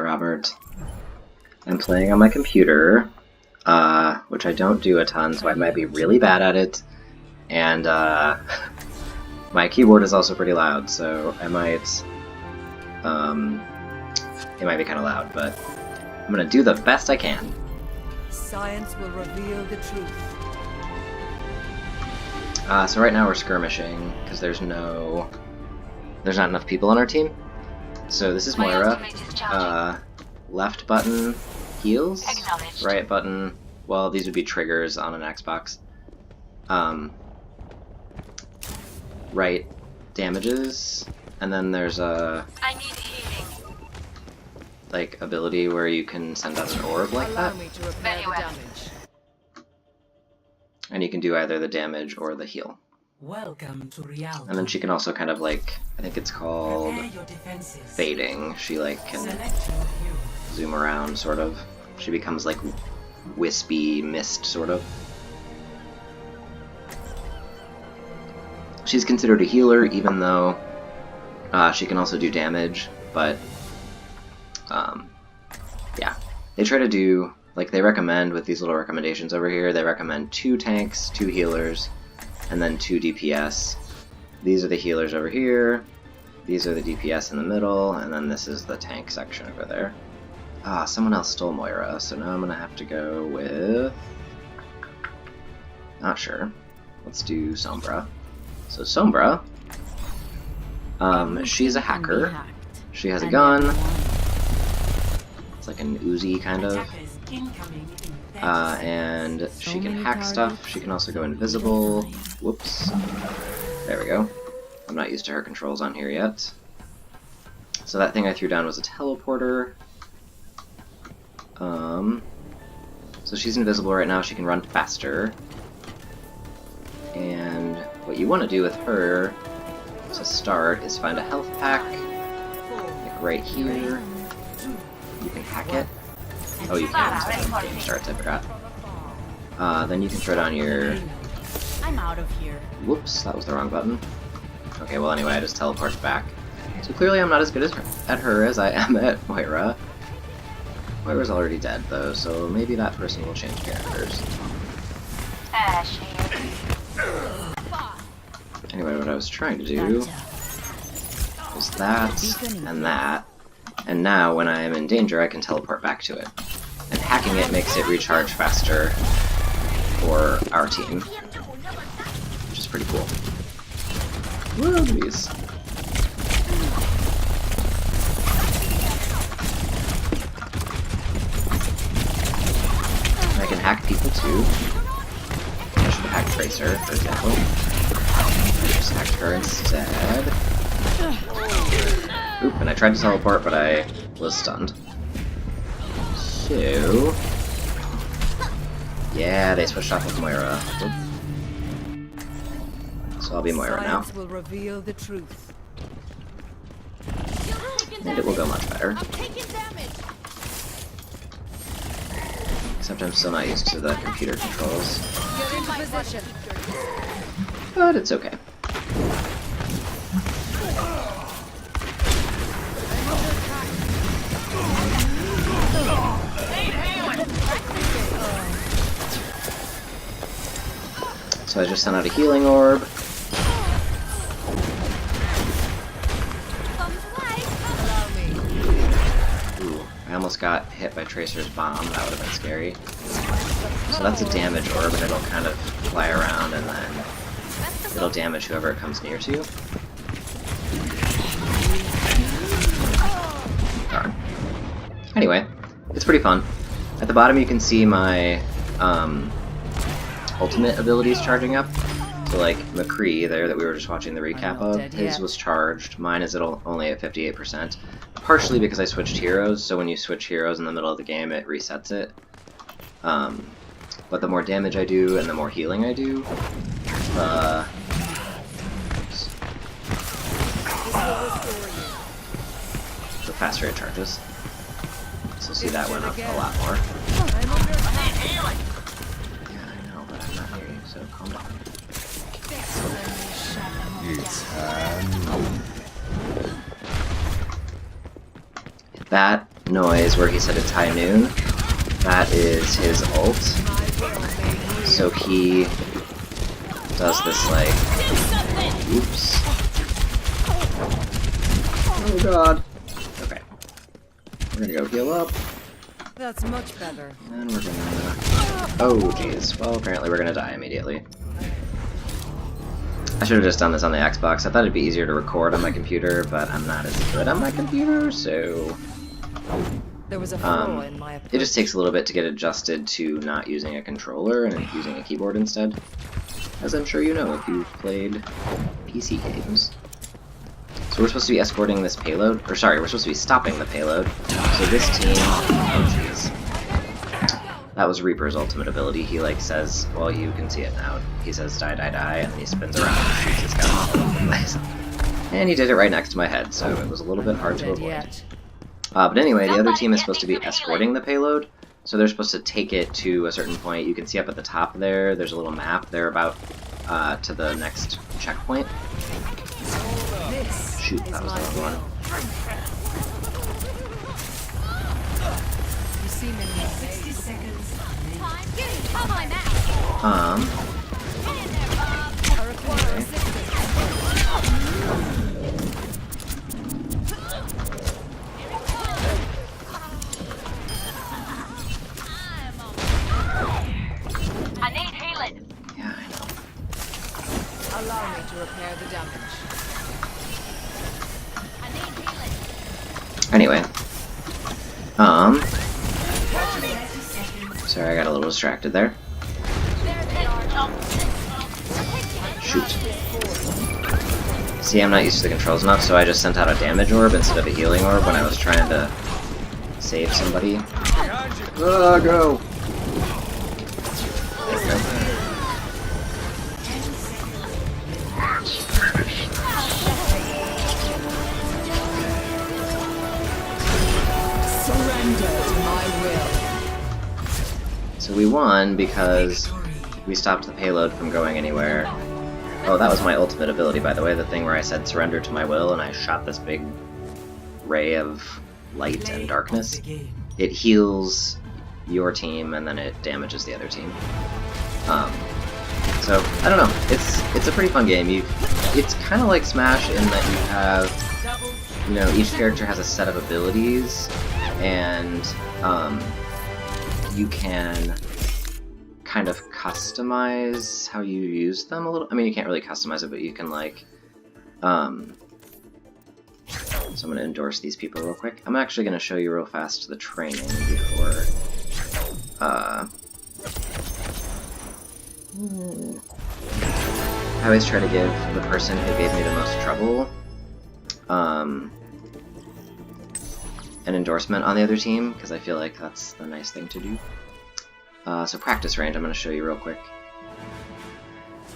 Robert. I'm playing on my computer, which I don't do a ton, so I might be really bad at it. And my keyboard is also pretty loud, so I might, it might be kind of loud, but I'm gonna do the best I can. Science will reveal the truth. So right now we're skirmishing because there's not enough people on our team. So this is Moira. Left button heals, right button. Well, these would be triggers on an Xbox. Right damages, and then there's a like ability where you can send out an orb like that. And you can do either the damage or the heal. Welcome to reality. And then she can also kind of like, I think it's called fading. She like can zoom around, sort of. She becomes like wispy mist, sort of. She's considered a healer, even though she can also do damage, but yeah. They try to do, like they recommend with these little recommendations over here, they recommend 2 tanks, 2 healers, and then 2 DPS. These are the healers over here, these are the DPS in the middle, and then this is the tank section over there. Ah, someone else stole Moira, so now I'm gonna have to go with... not sure. Let's do Sombra. So Sombra, she's a hacker. She has a gun. It's like an Uzi, kind of. And she can hack stuff. She can also go invisible. Whoops. There we go. I'm not used to her controls on here yet. So that thing I threw down was a teleporter. So she's invisible right now. She can run faster. And what you want to do with her to start is find a health pack, like right here. You can hack it. Oh, you can. So when the game starts, I forgot. Then you can throw down your... I'm out of here. Whoops, that was the wrong button. Okay, well anyway, I just teleported back. So clearly I'm not as good at her as I am at Moira. Moira's already dead though, so maybe that person will change characters. Anyway, what I was trying to do was that, and that, and now when I am in danger I can teleport back to it. And hacking it makes it recharge faster for our team, which is pretty cool. Woo, these. I can hack people too. I should hack Tracer, for example. Just hacked her instead. Oop, and I tried to teleport, but I was stunned. So... yeah, they switched off with Moira. Oop. So I'll be Moira now. And it will go much better. Except I'm still not used to the computer controls. But it's okay. So I just sent out a healing orb. Ooh, I almost got hit by Tracer's bomb. That would have been scary. So that's a damage orb, and it'll kind of fly around, and then it'll damage whoever it comes near to. Darn. Anyway, it's pretty fun. At the bottom you can see my ultimate abilities charging up. So like McCree there that we were just watching the recap of, his was charged. Mine is only at 58%. Partially because I switched heroes, so when you switch heroes in the middle of the game it resets it. But the more damage I do and the more healing I do, the faster it charges. So see, that went up a lot more. Yeah, I know, but I'm not near you, so calm down. That noise where he said it's high noon. That is his ult. So he does this like... Oops. Oh god. Okay. We're gonna go heal up. That's much better. And we're gonna... Oh jeez. Well, apparently we're gonna die immediately. I should have just done this on the Xbox. I thought it'd be easier to record on my computer, but I'm not as good on my computer, so... There was a flaw in my it just takes a little bit to get adjusted to not using a controller and using a keyboard instead. As I'm sure you know if you've played PC games. So we're supposed to be escorting this payload, or sorry, we're supposed to be stopping the payload. So this team... Oh jeez. That was Reaper's ultimate ability. He like says, well, you can see it now. He says die, die, die, and then he spins around and shoots his gun all over the place. And he did it right next to my head, so it was a little bit hard to avoid. But anyway, the other team is supposed to be escorting the payload, so they're supposed to take it to a certain point. You can see up at the top there, there's a little map. They're about to the next checkpoint. Shoot, that was the wrong one. You see me in 60 seconds. I need healing. Yeah, I know. Allow me to repair the damage. I need healing. Anyway. Sorry, I got a little distracted there. There they are. Shoot. See, I'm not used to the controls enough, so I just sent out a damage orb instead of a healing orb when I was trying to save somebody. Go! There we go. Surrender to my will. So we won because we stopped the payload from going anywhere. Oh, that was my ultimate ability, by the way, the thing where I said surrender to my will and I shot this big ray of light and darkness. It heals your team and then it damages the other team. So, I don't know, it's a pretty fun game. It's kind of like Smash in that you have, you know, each character has a set of abilities, and you can kind of customize how you use them a little. I mean, you can't really customize it, but you can, like, so I'm going to endorse these people real quick. I'm actually going to show you real fast the training before, I always try to give the person who gave me the most trouble, an endorsement on the other team, because I feel like that's the nice thing to do. So practice range, I'm going to show you real quick.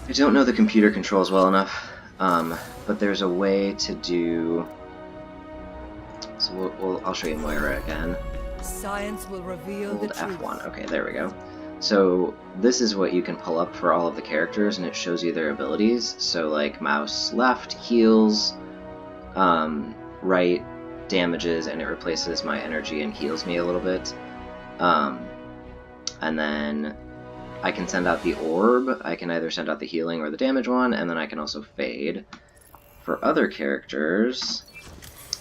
I don't know the computer controls well enough, but there's a way to do... So I'll show you Moira again. Science will reveal Hold the truth. F1, okay, there we go. So this is what you can pull up for all of the characters, and it shows you their abilities. So like mouse left heals, right damages, and it replaces my energy and heals me a little bit. And then I can send out the orb. I can either send out the healing or the damage one, and then I can also fade. For other characters,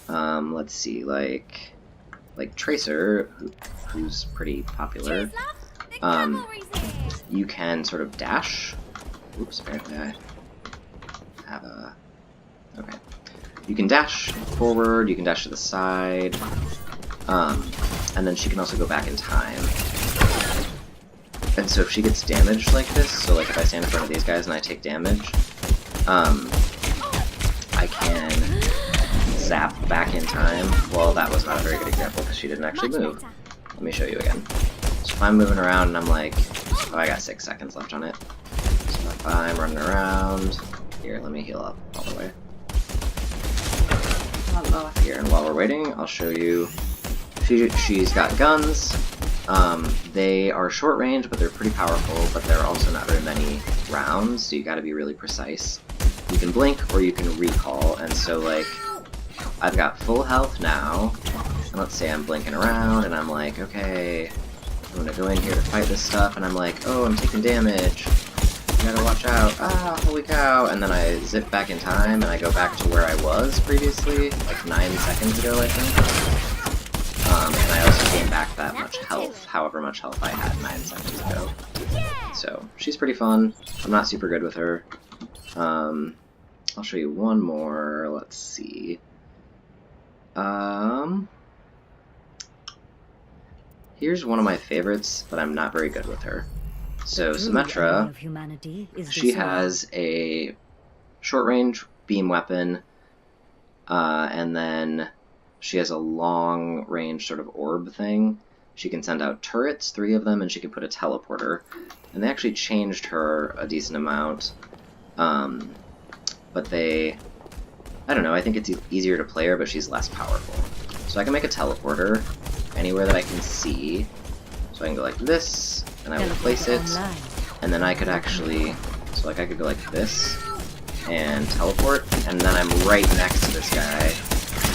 let's see, like Tracer, who's pretty popular. You can sort of dash. Oops, apparently I have a... Okay. You can dash forward, you can dash to the side, and then she can also go back in time. And so if she gets damaged like this, so like if I stand in front of these guys and I take damage, I can zap back in time. Well, that was not a very good example because she didn't actually move. Let me show you again. So if I'm moving around and I'm like, oh, I got 6 seconds left on it. So if I'm running around, here, let me heal up all the way. Here, and while we're waiting, I'll show you. She's got guns. They are short range, but they're pretty powerful, but they're also not very many rounds, so you gotta be really precise. You can blink or you can recall, and so like, I've got full health now, And let's say I'm blinking around, and I'm like, okay, I'm gonna go in here to fight this stuff, and I'm like, oh, I'm taking damage. You gotta watch out. Ah, holy cow. And then I zip back in time, and I go back to where I was previously, like 9 seconds ago, I think. And I also gain back that much health, however much health I had 9 seconds ago. So, she's pretty fun. I'm not super good with her. I'll show you one more. Let's see. Here's one of my favorites, but I'm not very good with her. So Symmetra, she has a short-range beam weapon, and then she has a long-range sort of orb thing. She can send out turrets, 3 of them, and she can put a teleporter. And they actually changed her a decent amount, but I don't know, I think it's easier to play her, but she's less powerful. So I can make a teleporter anywhere that I can see. So I can go like this, and I will place it, and then I could actually, so like I could go like this, and teleport, and then I'm right next to this guy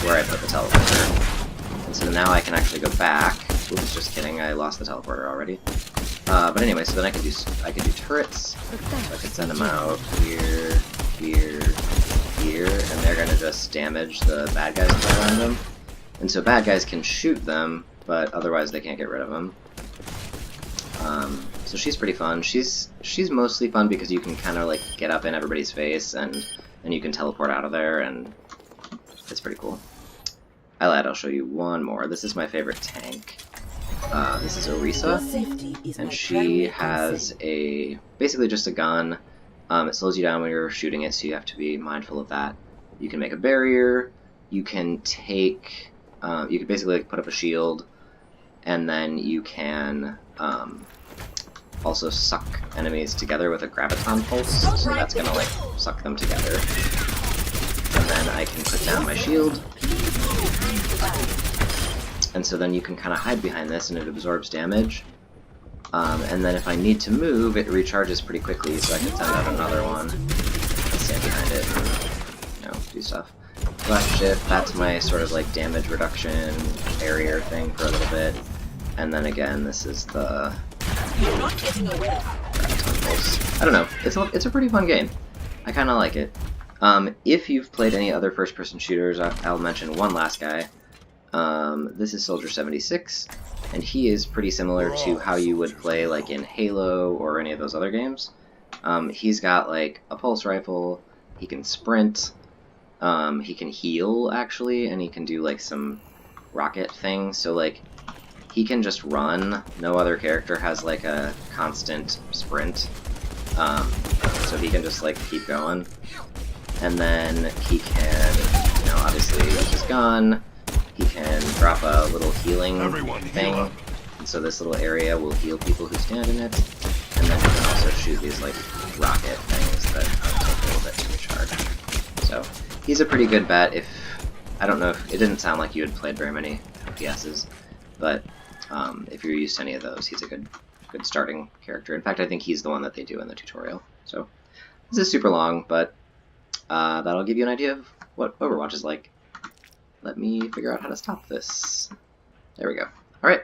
where I put the teleporter. And so now I can actually go back. Oops, just kidding, I lost the teleporter already. But anyway, so then I could do turrets, so I could send them out here, here, here, and they're gonna just damage the bad guys that are around them. And so bad guys can shoot them, but otherwise they can't get rid of them. So she's pretty fun. She's mostly fun because you can kind of like get up in everybody's face and you can teleport out of there, and it's pretty cool. I lied, I'll show you one more. This is my favorite tank. This is Orisa, and she has basically just a gun. It slows you down when you're shooting it, so you have to be mindful of that. You can make a barrier. You can take. You can basically like, put up a shield, and then you can also suck enemies together with a graviton pulse. So that's gonna like suck them together. And then I can put down my shield. And so then you can kind of hide behind this, and it absorbs damage. And then if I need to move, it recharges pretty quickly, so I can send out another one and stand behind it and, you know, do stuff. Left shift, that's my sort of like damage reduction barrier thing for a little bit. And then again, this is the pulse. I don't know, it's a pretty fun game. I kind of like it. If you've played any other first-person shooters, I'll mention one last guy. This is Soldier 76, and he is pretty similar to how you would play like in Halo or any of those other games. He's got like a pulse rifle, he can sprint, he can heal actually, and he can do like some rocket things, so like he can just run. No other character has like a constant sprint, so he can just like keep going. And then he can, you know, obviously use his gun. He can drop a little healing thing, and so this little area will heal people who stand in it. And then he can also shoot these like rocket things that take a little bit to recharge. So he's a pretty good bet. I don't know if it didn't sound like you had played very many FPSs, but if you're used to any of those, he's a good starting character. In fact, I think he's the one that they do in the tutorial. So this is super long, but that'll give you an idea of what Overwatch is like. Let me figure out how to stop this. There we go. Alright.